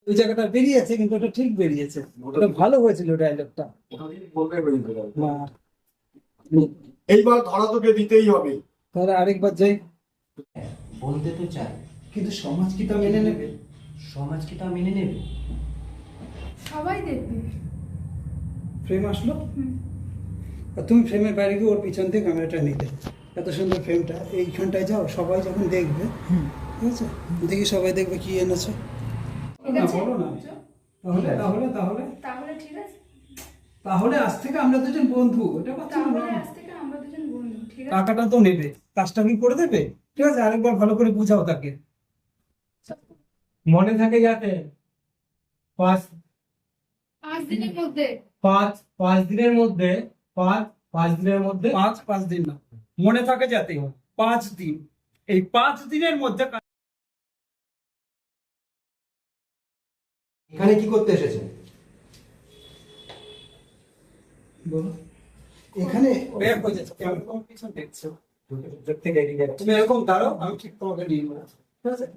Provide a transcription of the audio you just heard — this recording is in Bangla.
ওই জায়গাটা বেরিয়েছে, কিন্তু ওটা ঠিক বেরিয়েছে, ওটা ভালো হয়েছিল ডায়লগটা। এইবার ধরা তোকে দিতেই হবে। তাহলে আরেকবার যাই। বলতে তো চাই, কিন্তু সমাজ কি তা মেনে নেবে? সমাজ কি তা মেনে নেবে? সবাই দেখবে। ফ্রেম আসলো, আর তুমি ফ্রেমের বাইরে গিয়ে ওর পিছন থেকে ক্যামেরাটা নিলে, এত সুন্দর ফ্রেমটা এইখানটায় যাও, সবাই যখন দেখবে, ঠিক আছে, দেখি সবাই দেখবে কি এনেছো। ঠিক না, আছে? বলো না। তাহলে তাহলে তাহলে তাহলে ঠিক আছে। তাহলে আজ থেকে আমরা দুজন বন্ধু, এটা কথা তাহলে না। আজ থেকে আমরা দুজন বন্ধু, ঠিক আছে? টাকাটা তো নেবে, কাজটা কি করে দেবে? ঠিক আছে, আরেকবার ভালো করে বুঝাও তাকে। মনে থাকে যাতে পাঁচ 5 দিনের মধ্যে। পাঁচ পাঁচ দিনের মধ্যে পাঁচ দিনের মধ্যে 5 দিন না, মনে থাকে যাতে 5 দিন, এই 5 দিনের মধ্যে এখানে কি করতে এসেছেন? বলো। এখানে বের হয়ে যাচ্ছে, ক্যামেরা তোমার পিছন দেখছো, তুমি এরকম দাঁড়াও, আমি ঠিক তোমাকে নিয়ে নেবো, ঠিক আছে?